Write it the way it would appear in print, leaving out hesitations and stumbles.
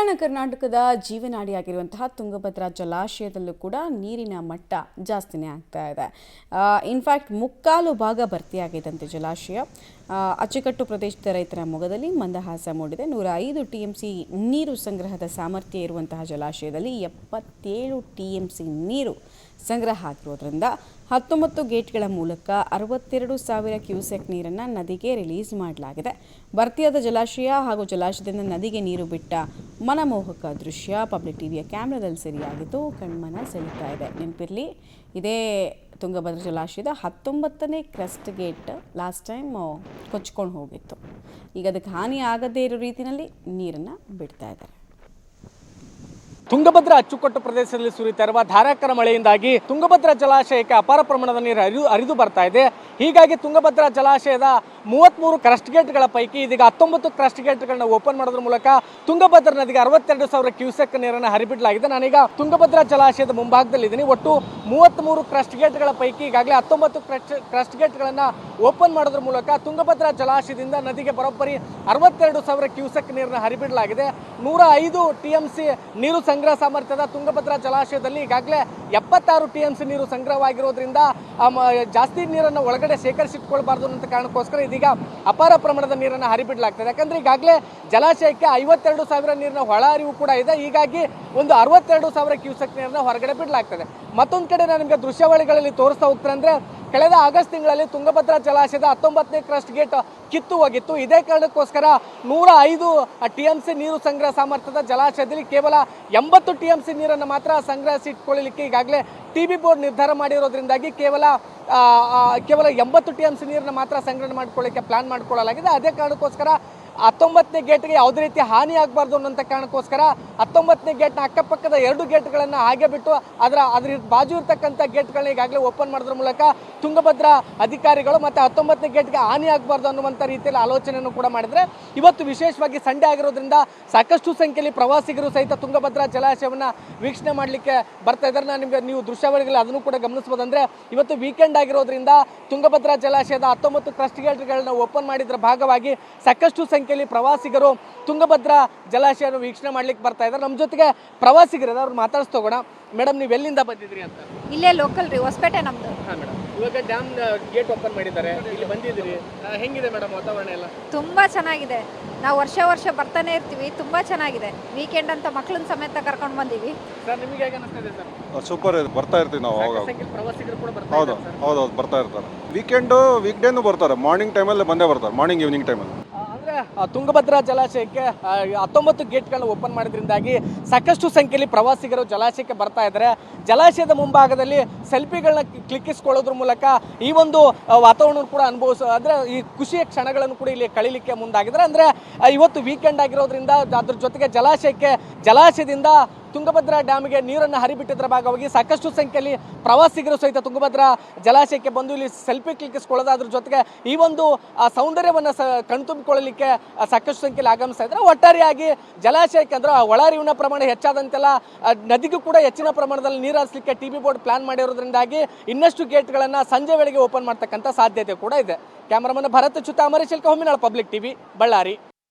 ಕಲ್ಯಾಣ ಕರ್ನಾಟಕದ ಜೀವನಾಡಿಯಾಗಿರುವಂತಹ ತುಂಗಭದ್ರಾ ಜಲಾಶಯದಲ್ಲೂ ಕೂಡ ನೀರಿನ ಮಟ್ಟ ಜಾಸ್ತಿನೇ ಆಗ್ತಾ ಇದೆ. ಇನ್ಫ್ಯಾಕ್ಟ್ ಮುಕ್ಕಾಲು ಭಾಗ ಭರ್ತಿಯಾಗಿದ್ದಂತೆ ಜಲಾಶಯ. ಅಚ್ಚುಕಟ್ಟು ಪ್ರದೇಶದ ರೈತರ ಮೊಗದಲ್ಲಿ ಮಂದಹಾಸ ಮೂಡಿದೆ. 105 TMC ನೀರು ಸಂಗ್ರಹದ ಸಾಮರ್ಥ್ಯ ಇರುವಂತಹ ಜಲಾಶಯದಲ್ಲಿ 77 TMC ನೀರು ಸಂಗ್ರಹ ಆಗಿರೋದ್ರಿಂದ 19 ಗೇಟ್ಗಳ ಮೂಲಕ 62,000 ಕ್ಯೂಸೆಕ್ ನೀರನ್ನು ನದಿಗೆ ರಿಲೀಸ್ ಮಾಡಲಾಗಿದೆ. ಭರ್ತಿಯಾದ ಜಲಾಶಯ ಹಾಗೂ ಜಲಾಶಯದಿಂದ ನದಿಗೆ ನೀರು ಬಿಟ್ಟ ಮನಮೋಹಕ ದೃಶ್ಯ ಪಬ್ಲಿಕ್ ಟಿವಿಯ ಕ್ಯಾಮ್ರಾದಲ್ಲಿ ಸೆರೆಯಾಗಿದ್ದು ಕಣ್ಮನ ಸೆಳೀತಾ ಇದೆ. ನೆನಪಿರಲಿ, ಇದೇ ತುಂಗಭದ್ರಾ ಜಲಾಶಯದ 19ನೇ ಕ್ರಸ್ಟ್ ಗೇಟ್ ಲಾಸ್ಟ್ ಟೈಮ್ ಕೊಚ್ಕೊಂಡು ಹೋಗಿತ್ತು. ಈಗ ಅದಕ್ಕೆ ಹಾನಿ ಆಗದೇ ಇರೋ ರೀತಿಯಲ್ಲಿ ನೀರನ್ನು ಬಿಡ್ತಾ ಇದ್ದಾರೆ. ತುಂಗಭದ್ರಾ ಅಚ್ಚುಕಟ್ಟು ಪ್ರದೇಶದಲ್ಲಿ ಸುರಿತಾ ಇರುವ ಧಾರಾಕಾರ ಮಳೆಯಿಂದಾಗಿ ತುಂಗಭದ್ರಾ ಜಲಾಶಯಕ್ಕೆ ಅಪಾರ ಪ್ರಮಾಣದ ನೀರು ಹರಿದು ಬರ್ತಾ ಇದೆ. ಹೀಗಾಗಿ ತುಂಗಭದ್ರಾ ಜಲಾಶಯದ 33 ಕ್ರಸ್ಟ್ ಗೇಟ್ಗಳ ಪೈಕಿ ಇದೀಗ 19 ಕ್ರಸ್ಟ್ ಗೇಟ್ಗಳನ್ನ ಓಪನ್ ಮಾಡೋದ್ರ ಮೂಲಕ ತುಂಗಭದ್ರಾ ನದಿಗೆ 62,000 ಕ್ಯೂಸೆಕ್ ನೀರನ್ನು ಹರಿಬಿಡಲಾಗಿದೆ. ನಾನೀಗ ತುಂಗಭದ್ರಾ ಜಲಾಶಯದ ಮುಂಭಾಗದಲ್ಲಿದ್ದೀನಿ. ಒಟ್ಟು 33 ಕ್ರಸ್ಟ್ ಗೇಟ್ಗಳ ಪೈಕಿ ಈಗಾಗಲೇ 19 ಕ್ರಸ್ಟ್ ಗೇಟ್ಗಳನ್ನು ಓಪನ್ ಮಾಡೋದ್ರ ಮೂಲಕ ತುಂಗಭದ್ರಾ ಜಲಾಶಯದಿಂದ ನದಿಗೆ ಬರೋಬ್ಬರಿ 62,000 ಕ್ಯೂಸೆಕ್ ನೀರನ್ನು ಹರಿಬಿಡಲಾಗಿದೆ. 105 TMC ನೀರು ಸಂಗ್ರಹ ಸಾಮರ್ಥ್ಯದ ತುಂಗಭದ್ರಾ ಜಲಾಶಯದಲ್ಲಿ ಈಗಾಗಲೇ 76 TMC ನೀರು ಸಂಗ್ರಹವಾಗಿರೋದ್ರಿಂದ ಜಾಸ್ತಿ ನೀರನ್ನು ಒಳಗಡೆ ಶೇಖರಿಸಿಟ್ಕೊಳ್ಬಾರ್ದು ಅಂತ ಕಾರಣಕ್ಕೋಸ್ಕರ ಇದೀಗ ಅಪಾರ ಪ್ರಮಾಣದ ನೀರನ್ನು ಹರಿಬಿಡಲಾಗ್ತದೆ. ಯಾಕಂದ್ರೆ ಈಗಾಗಲೇ ಜಲಾಶಯಕ್ಕೆ 52,000 ನೀರಿನ ಒಳ ಹರಿವು ಕೂಡ ಇದೆ. ಹೀಗಾಗಿ ಒಂದು 62,000 ಕ್ಯೂಸೆಕ್ ನೀರನ್ನು ಹೊರಗಡೆ ಬಿಡಲಾಗ್ತದೆ. ಮತ್ತೊಂದು ಕಡೆ ನಾನು ನಿಮಗೆ ದೃಶ್ಯಾವಳಿಗಳಲ್ಲಿ ತೋರಿಸ್ತಾ ಹೋಗ್ತೇನೆ ಅಂದ್ರೆ ಕಳೆದ ಆಗಸ್ಟ್ ತಿಂಗಳಲ್ಲಿ ತುಂಗಭದ್ರಾ ಜಲಾಶಯದ 19ನೇ ಕ್ರಸ್ಟ್ ಗೇಟ್ ಕಿತ್ತು ಹೋಗಿತ್ತು. ಇದೇ ಕಾರಣಕ್ಕೋಸ್ಕರ 105 TMC ನೀರು ಸಂಗ್ರಹ ಸಾಮರ್ಥ್ಯದ ಜಲಾಶಯದಲ್ಲಿ ಕೇವಲ 80 TMC ನೀರನ್ನು ಮಾತ್ರ ಸಂಗ್ರಹಿಸಿಟ್ಕೊಳ್ಳಲಿಕ್ಕೆ ಈಗಾಗಲೇ TB ಬೋರ್ಡ್ ನಿರ್ಧಾರ ಮಾಡಿರೋದ್ರಿಂದಾಗಿ ಕೇವಲ 80 TMC ನೀರನ್ನು ಮಾತ್ರ ಸಂಗ್ರಹಣೆ ಮಾಡ್ಕೊಳ್ಳಿಕ್ಕೆ ಪ್ಲಾನ್ ಮಾಡ್ಕೊಳ್ಳಲಾಗಿದೆ. ಅದೇ ಕಾರಣಕ್ಕೋಸ್ಕರ 19ನೇ ಗೇಟ್ಗೆ ಯಾವುದೇ ರೀತಿ ಹಾನಿ ಆಗಬಾರ್ದು ಅನ್ನೋಂಥ ಕಾರಣಕ್ಕೋಸ್ಕರ 19ನೇ ಗೇಟ್ನ ಅಕ್ಕಪಕ್ಕದ 2 ಗೇಟ್ಗಳನ್ನು ಹಾಗೆ ಬಿಟ್ಟು ಅದ್ರ ಬಾಜು ಇರ್ತಕ್ಕಂಥ ಗೇಟ್ಗಳನ್ನ ಈಗಾಗಲೇ ಓಪನ್ ಮಾಡೋದ್ರ ಮೂಲಕ ತುಂಗಭದ್ರಾ ಅಧಿಕಾರಿಗಳು ಮತ್ತು 19ನೇ ಗೇಟ್ಗೆ ಹಾನಿ ಆಗಬಾರ್ದು ಅನ್ನುವಂಥ ರೀತಿಯಲ್ಲಿ ಆಲೋಚನೆಯನ್ನು ಕೂಡ ಮಾಡಿದರೆ, ಇವತ್ತು ವಿಶೇಷವಾಗಿ ಸಂಡೇ ಆಗಿರೋದ್ರಿಂದ ಸಾಕಷ್ಟು ಸಂಖ್ಯೆಯಲ್ಲಿ ಪ್ರವಾಸಿಗರು ಸಹಿತ ತುಂಗಭದ್ರಾ ಜಲಾಶಯವನ್ನು ವೀಕ್ಷಣೆ ಮಾಡಲಿಕ್ಕೆ ಬರ್ತಾ ಇದ್ದಾರೆ. ನೀವು ದೃಶ್ಯಾವಳಿಗಳಲ್ಲಿ ಅದನ್ನು ಕೂಡ ಗಮನಿಸಬಹುದು. ಅಂದರೆ ಇವತ್ತು ವೀಕೆಂಡ್ ಆಗಿರೋದ್ರಿಂದ ತುಂಗಭದ್ರಾ ಜಲಾಶಯದ 19 ಕ್ರಸ್ಟ್ ಗೇಟ್ಗಳನ್ನ ಓಪನ್ ಮಾಡಿದ್ರ ಭಾಗವಾಗಿ ಸಾಕಷ್ಟು ಸಂಖ್ಯೆಯಲ್ಲಿ ಪ್ರವಾಸಿಗರು ತುಂಗಭದ್ರಾ ಜಲಾಶಯವನ್ನು ವೀಕ್ಷಣೆ ಮಾಡ್ಲಿಕ್ಕೆ ಬರ್ತಾ ಇದ್ದಾರೆ. ನಮ್ಮ ಜೊತೆಗೆ ಪ್ರವಾಸಿಗರು ಅವ್ರು ಮಾತಾಡ್ಸ್ತೋಗೋಣ. ಮೇಡಮ್, ನೀವು ಎಲ್ಲಿಂದ ಬಂದಿದ್ರಿ ಅಂತ? ಇಲ್ಲೇ ಲೋಕಲ್ ರೀ, ಹೊಸಪೇಟೆ ನಮ್ದು. ಹಾಂ ಮೇಡಮ್, ಇವಾಗ ಡ್ಯಾಮ್ ಗೇಟ್ ಓಪನ್ ಮಾಡಿದ್ದಾರೆ, ಇಲ್ಲಿ ಬಂದಿದ್ದೀರಿ. ಹೆಂಗಿದೆ ಮೇಡಮ್ ವಾತಾವರಣ ಎಲ್ಲ? ತುಂಬಾ ಚೆನ್ನಾಗಿದೆ. ನಾವು ವರ್ಷ ಬರ್ತಾನೆ ಇರ್ತೀವಿ. ತುಂಬಾ ಚೆನ್ನಾಗಿದೆ. ವೀಕೆಂಡ್ ಅಂತ ಮಕ್ಕಳನ್ನ ಸಮೇತ ಕರ್ಕೊಂಡು ಬಂದೀವಿ. ಸರ್, ನಿಮಗೆ ಹೇಗೆ ಅನಿಸ್ತಿದೆ ಸರ್? ಸೂಪರ್ ಇದೆ, ಬರ್ತಾ ಇರ್ತೀವಿ ನಾವು ಅವಾಗ. ಪ್ರವಾಸಿಗರು ಕೂಡ ಬರ್ತಾ ಇದ್ದಾರೆ. ಹೌದು ಬರ್ತಾ ಇರ್ತಾರೆ. ವೀಕ್ಡೇನು ಬರ್ತಾರೆ. ಮಾರ್ನಿಂಗ್ ಟೈಮಲ್ಲಿ ಬಂದೇ ಬರ್ತಾರೆ, ಮಾರ್ನಿಂಗ್ ಈವ್ನಿಂಗ್ ಟೈಮಲ್ಲಿ. ತುಂಗಭದ್ರಾ ಜಲಾಶಯಕ್ಕೆ 19 ಗೇಟ್ಗಳನ್ನ ಓಪನ್ ಮಾಡಿದ್ರಿಂದಾಗಿ ಸಾಕಷ್ಟು ಸಂಖ್ಯೆಯಲ್ಲಿ ಪ್ರವಾಸಿಗರು ಜಲಾಶಯಕ್ಕೆ ಬರ್ತಾ ಇದ್ದಾರೆ. ಜಲಾಶಯದ ಮುಂಭಾಗದಲ್ಲಿ ಸೆಲ್ಫಿಗಳನ್ನ ಕ್ಲಿಕ್ಕಿಸ್ಕೊಳ್ಳೋದ್ರ ಮೂಲಕ ಈ ಒಂದು ವಾತಾವರಣ ಕೂಡ ಅಂದರೆ ಈ ಖುಷಿಯ ಕ್ಷಣಗಳನ್ನು ಕೂಡ ಇಲ್ಲಿ ಕಳೀಲಿಕ್ಕೆ ಮುಂದಾಗಿದ್ದಾರೆ. ಅಂದರೆ ಇವತ್ತು ವೀಕೆಂಡ್ ಆಗಿರೋದ್ರಿಂದ ಅದ್ರ ಜೊತೆಗೆ ಜಲಾಶಯದಿಂದ ತುಂಗಭದ್ರಾ ಡ್ಯಾಮ್ಗೆ ನೀರನ್ನು ಹರಿಬಿಟ್ಟಿದ್ರ ಭಾಗವಾಗಿ ಸಾಕಷ್ಟು ಸಂಖ್ಯೆಯಲ್ಲಿ ಪ್ರವಾಸಿಗರು ಸಹಿತ ತುಂಗಭದ್ರಾ ಜಲಾಶಯಕ್ಕೆ ಬಂದು ಇಲ್ಲಿ ಸೆಲ್ಫಿ ಕ್ಲಿಕ್ಕಿಸ್ಕೊಳ್ಳೋದು, ಅದ್ರ ಜೊತೆಗೆ ಈ ಒಂದು ಸೌಂದರ್ಯವನ್ನು ಕಣ್ತುಂಬಿಕೊಳ್ಳಲಿಕ್ಕೆ ಸಾಕಷ್ಟು ಸಂಖ್ಯೆಯಲ್ಲಿ ಆಗಮಿಸ್ತಾ ಇದ್ದಾರೆ. ಒಟ್ಟಾರೆಯಾಗಿ ಜಲಾಶಯಕ್ಕೆ ಅಂದ್ರೆ ಒಳಹರಿವಿನ ಪ್ರಮಾಣ ಹೆಚ್ಚಾದಂತೆಲ್ಲ ನದಿಗೂ ಕೂಡ ಹೆಚ್ಚಿನ ಪ್ರಮಾಣದಲ್ಲಿ ನೀರು ಹರಿಸಲಿಕ್ಕೆ TB ಬೋರ್ಡ್ ಪ್ಲಾನ್ ಮಾಡಿರೋದ್ರಿಂದಾಗಿ ಇನ್ನಷ್ಟು ಗೇಟ್ಗಳನ್ನು ಸಂಜೆ ವೇಳೆಗೆ ಓಪನ್ ಮಾಡ್ತಕ್ಕಂಥ ಸಾಧ್ಯತೆ ಕೂಡ ಇದೆ. Cameraman Bharath Chutta, Amaresh Homminal, public TV, Ballari.